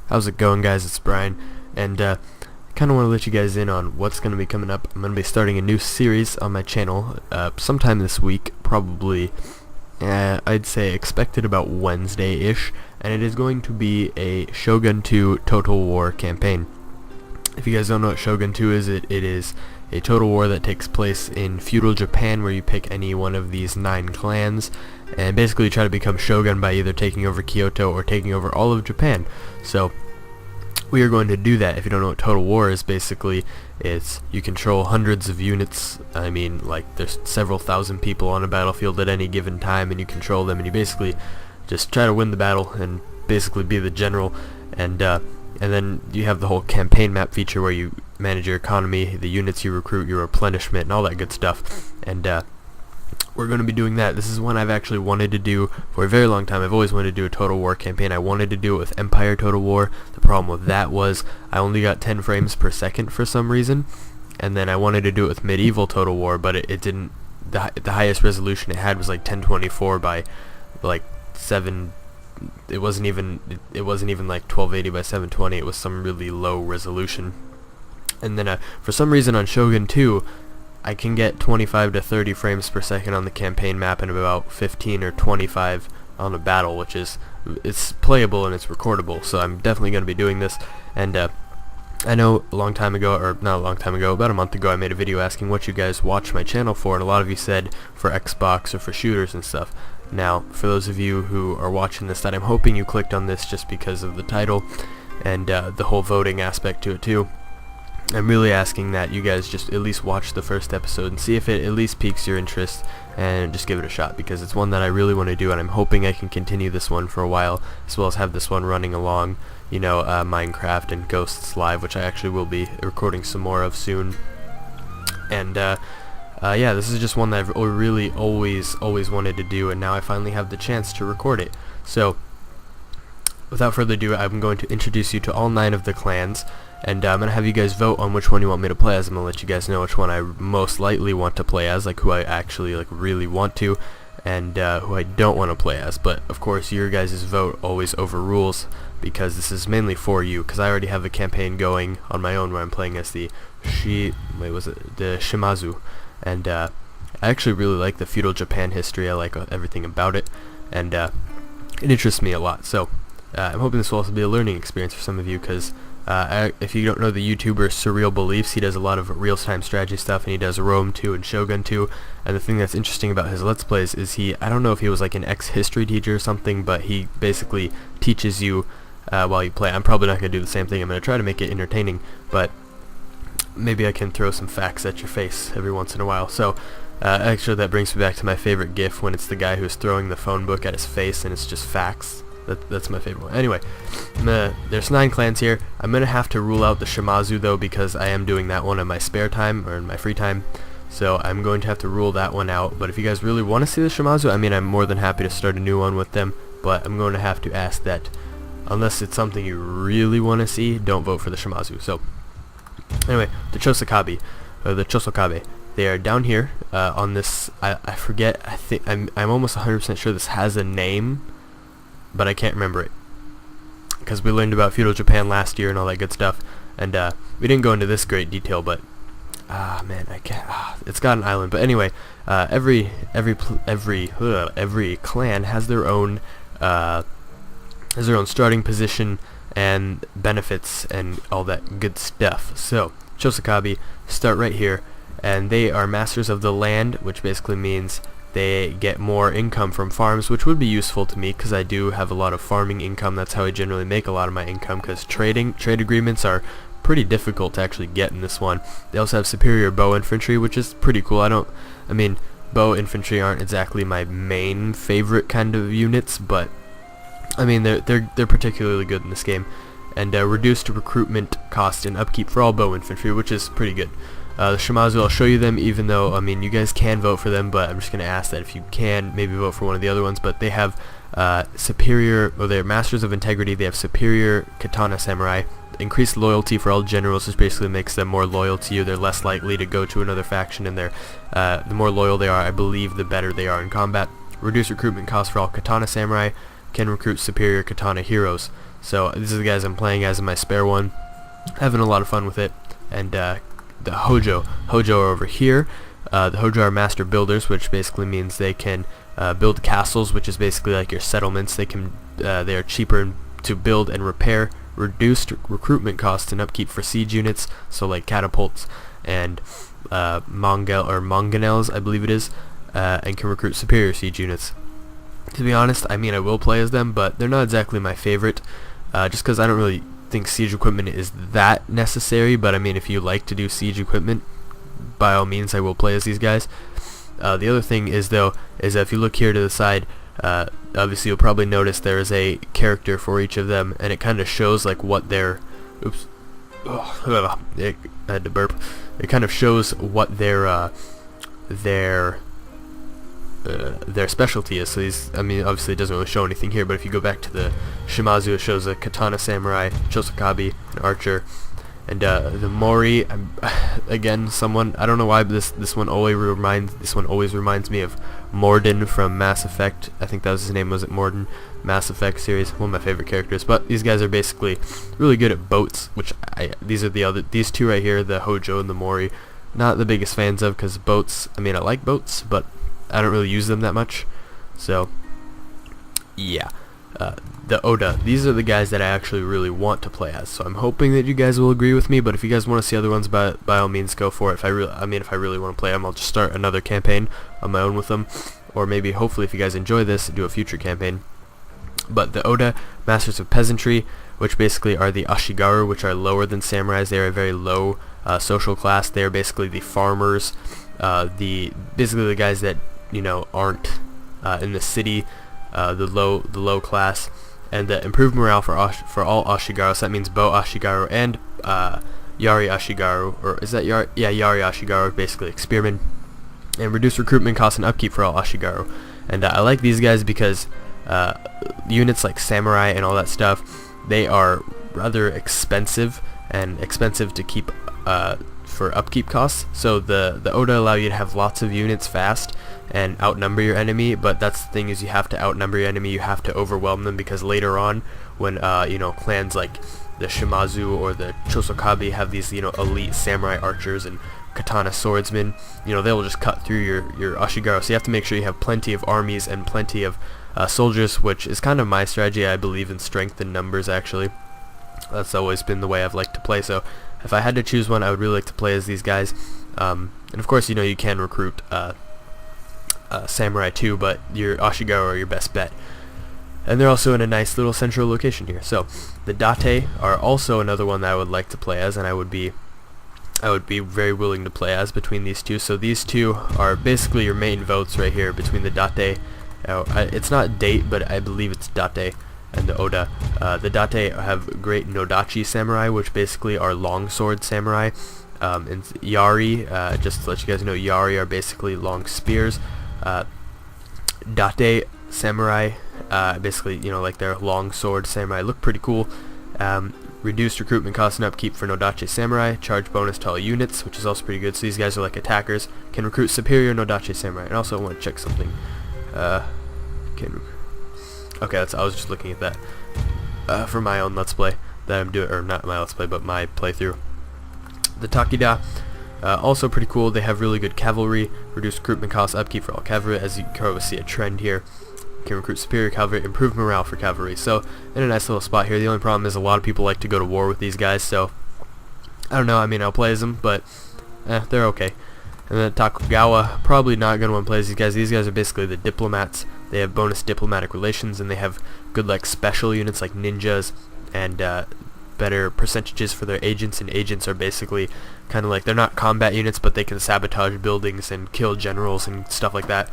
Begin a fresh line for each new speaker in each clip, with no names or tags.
How's it going, guys? It's Brian, and kind of want to let you guys in on what's going to be coming up. I'm going to be starting a new series on my channel sometime this week, probably I'd say expected about Wednesday-ish, and it is going to be a Shogun 2 Total War campaign. If you guys don't know what Shogun 2 is, it is a Total War that takes place in feudal Japan, where you pick any one of these 9 clans and basically try to become Shogun by either taking over Kyoto or taking over all of Japan. So we are going to do that. If you don't know what Total War is, basically it's you control hundreds of units. I mean, like, there's several thousand people on a battlefield at any given time, and you control them, and you basically just try to win the battle and basically be the general. And then you have the whole campaign map feature where you manage your economy, the units you recruit, your replenishment, and all that good stuff. And we're going to be doing that. This is one I've actually wanted to do for a very long time. I've always wanted to do a Total War campaign. I wanted to do it with Empire Total War. The problem with that was I only got 10 frames per second for some reason. And then I wanted to do it with Medieval Total War, but it didn't. The highest resolution it had was like 1024 by like 7. It wasn't even like 1280 by 720. It was some really low resolution. And then for some reason on Shogun 2, I can get 25 to 30 frames per second on the campaign map and about 15 or 25 on a battle, which is, it's playable and it's recordable. So I'm definitely going to be doing this. And I know a long time ago, or not a long time ago, about a month ago, I made a video asking what you guys watch my channel for, and a lot of you said for Xbox or for shooters and stuff. Now, for those of you who are watching this, that I'm hoping you clicked on this just because of the title and the whole voting aspect to it too. I'm really asking that you guys just at least watch the first episode and see if it at least piques your interest, and just give it a shot, because it's one that I really want to do, and I'm hoping I can continue this one for a while, as well as have this one running along, you know, Minecraft and Ghosts Live, which I actually will be recording some more of soon. And yeah, this is just one that I've really always wanted to do, and now I finally have the chance to record it. So without further ado, I'm going to introduce you to all 9 of the clans, and I'm going to have you guys vote on which one you want me to play as. I'm going to let you guys know which one I most likely want to play as, like who I actually like really want to, and who I don't want to play as. But of course your guys' vote always overrules, because this is mainly for you, because I already have a campaign going on my own where I'm playing as the Shimazu. And I actually really like the feudal Japan history. I like everything about it, and it interests me a lot. So I'm hoping this will also be a learning experience for some of you, because if you don't know the YouTuber Surreal Beliefs, he does a lot of real-time strategy stuff, and he does Rome 2 and Shogun 2. And the thing that's interesting about his Let's Plays is I don't know if he was like an ex-history teacher or something, but he basically teaches you while you play. I'm probably not going to do the same thing. I'm going to try to make it entertaining, but maybe I can throw some facts at your face every once in a while. So actually that brings me back to my favorite GIF, when it's the guy who's throwing the phone book at his face and it's just facts. That's my favorite one. Anyway, there's 9 clans here. I'm going to have to rule out the Shimazu though, because I am doing that one in my spare time, or in my free time. So I'm going to have to rule that one out. But if you guys really want to see the Shimazu, I mean, I'm more than happy to start a new one with them. But I'm going to have to ask that, unless it's something you really want to see, don't vote for the Shimazu. So anyway, the Chosokabe, they are down here on this. I forget. I think I'm almost 100% sure this has a name, but I can't remember it, because we learned about feudal Japan last year and all that good stuff, and we didn't go into this great detail. But man, I can't. It's got an island. But anyway, every clan has their own starting position and benefits and all that good stuff. So Chosokabe start right here, and they are masters of the land, which basically means they get more income from farms, which would be useful to me, because I do have a lot of farming income. That's how I generally make a lot of my income, because trade agreements are pretty difficult to actually get in this one. They also have superior bow infantry, which is pretty cool. I mean, bow infantry aren't exactly my main favorite kind of units, but I mean, they're particularly good in this game. And reduced recruitment cost and upkeep for all bow infantry, which is pretty good. The Shimazu, I'll show you them, even though, I mean, you guys can vote for them, but I'm just going to ask that if you can, maybe vote for one of the other ones. But they have they're masters of integrity. They have superior katana samurai, increased loyalty for all generals, which basically makes them more loyal to you. They're less likely to go to another faction, and the more loyal they are, I believe, the better they are in combat. Reduced recruitment costs for all katana samurai, can recruit superior katana heroes. So these are the guys I'm playing as in my spare one. Having a lot of fun with it. And the Hojo are over here. The Hojo are master builders, which basically means they can build castles, which is basically like your settlements. They are cheaper to build and repair, reduced recruitment costs and upkeep for siege units, so like catapults and mangonels, I believe it is, and can recruit superior siege units. To be honest, I mean, I will play as them, but they're not exactly my favorite, just because I don't really think siege equipment is that necessary. But I mean, if you like to do siege equipment, by all means, I will play as these guys. The other thing is, though, is that if you look here to the side, obviously you'll probably notice there is a character for each of them, and it kind of shows like what their I had to burp. It kind of shows what their specialty is. So these, I mean, obviously it doesn't really show anything here, but if you go back to the Shimazu, it shows a katana samurai, Chosokabe, an archer, and the Mori. Again, someone, I don't know why, but this one always reminds me of Morden from Mass Effect. I think that was his name. Was it Morden? Mass Effect series, one of my favorite characters. But these guys are basically really good at boats, which these two right here, the Hojo and the Mori, not the biggest fans of, because boats, I mean, I like boats, but I don't really use them that much. So yeah, the Oda, these are the guys that I actually really want to play as, so I'm hoping that you guys will agree with me. But if you guys want to see other ones, by all means go for it. If I really want to play them, I'll just start another campaign on my own with them, or maybe hopefully if you guys enjoy this, do a future campaign. But the Oda, Masters of Peasantry, which basically are the Ashigaru, which are lower than samurais. They are a very low social class. They are basically the farmers, basically the guys that, you know, aren't in the city, the low class. And the improved morale for all Ashigaru. So that means Bo Ashigaru and Yari Ashigaru, or is that Yari? Yeah, Yari Ashigaru, basically like spearmen. And reduce recruitment costs and upkeep for all Ashigaru. And I like these guys because units like samurai and all that stuff, they are rather expensive to keep for upkeep costs. So the Oda allow you to have lots of units fast and outnumber your enemy, but that's the thing, is you have to outnumber your enemy, you have to overwhelm them, because later on when you know, clans like the Shimazu or the Chosokabe have these, you know, elite samurai archers and katana swordsmen, you know, they will just cut through your Ashigaru. So you have to make sure you have plenty of armies and plenty of soldiers, which is kind of my strategy. I believe in strength in numbers, actually. That's always been the way I've liked to play. So if I had to choose one, I would really like to play as these guys. And of course, you know, you can recruit samurai too, but your Ashigaru are your best bet. And they're also in a nice little central location here. So the Date are also another one that I would like to play as, and I would be very willing to play as between these two. So these two are basically your main votes right here between the Date. It's not Date, but I believe it's Date and the Oda. The Date have great Nodachi samurai, which basically are longsword samurai. And Yari, just to let you guys know, Yari are basically long spears. Date samurai, basically, you know, like their long sword samurai, look pretty cool. Reduced recruitment costs and upkeep for Nodachi samurai. Charge bonus to all units, which is also pretty good. So these guys are like attackers. Can recruit superior Nodachi samurai. And also I want to check something. Okay, I was just looking at that for my own Let's Play that I'm doing, or not my Let's Play, but my playthrough. The Takeda, also pretty cool. They have really good cavalry, reduced recruitment costs, upkeep for all cavalry. As you can always see a trend here. Can recruit superior cavalry, improve morale for cavalry. So in a nice little spot here. The only problem is a lot of people like to go to war with these guys, so I don't know. I mean, I'll play as them, but they're okay. And then Tokugawa, probably not going to want to play as these guys. These guys are basically the diplomats. They have bonus diplomatic relations, and they have good like special units like ninjas, and better percentages for their agents. And agents are basically kind of like, they're not combat units, but they can sabotage buildings and kill generals and stuff like that.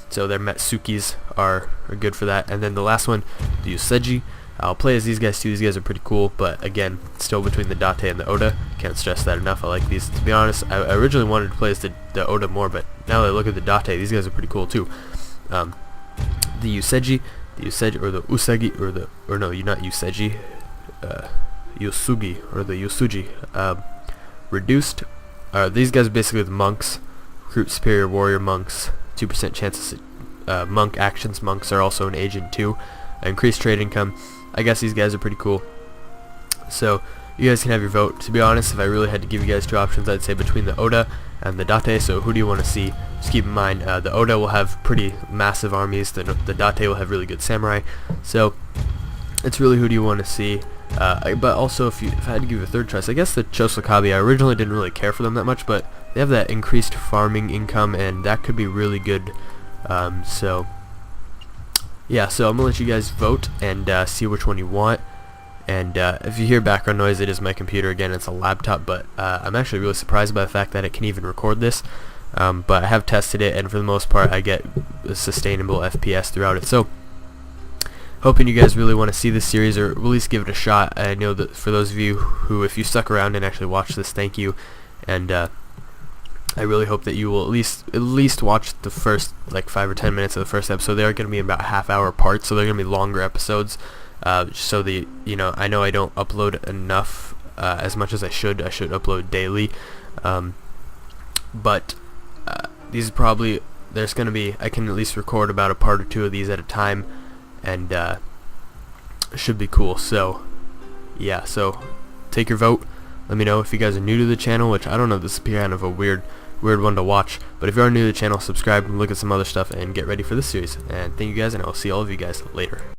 So their Metsukis are good for that. And then the last one, the Useji. I'll play as these guys too. These guys are pretty cool, but again, still between the Date and the Oda. Can't stress that enough. I like these. To be honest, I originally wanted to play as the Oda more, but now that I look at the Date, these guys are pretty cool too. The Useji, or the Usagi, or no, you're not Useji, Yosugi, or the Yosuji. Reduced. These guys are basically the monks. Recruit superior warrior monks. 2% chances. Monk actions. Monks are also an agent too. Increased trade income. I guess these guys are pretty cool. So you guys can have your vote. To be honest, if I really had to give you guys two options, I'd say between the Oda and the Date. So who do you want to see? Just keep in mind, the Oda will have pretty massive armies, the Date will have really good samurai. So it's really who do you want to see. But also, if I had to give you a third choice, I guess the Chosokabe, I originally didn't really care for them that much, but they have that increased farming income, and that could be really good. So yeah, so I'm gonna let you guys vote and see which one you want. And if you hear background noise, it is my computer again. It's a laptop, but I'm actually really surprised by the fact that it can even record this. But I have tested it, and for the most part, I get a sustainable FPS throughout it. So hoping you guys really want to see this series, or at least give it a shot. I know that for those of you who, if you stuck around and actually watched this, thank you. And I really hope that you will at least watch the first like 5 or 10 minutes of the first episode. They are going to be about half-hour parts, so they're going to be longer episodes. So I know I don't upload enough as much as I should. I should upload daily. But these probably, there's going to be, I can at least record about a part or two of these at a time, and should be cool. So yeah, so take your vote. Let me know if you guys are new to the channel, which I don't know, this is kind of a weird one to watch, but if you are new to the channel, subscribe and look at some other stuff and get ready for this series. And thank you guys, and I will see all of you guys later.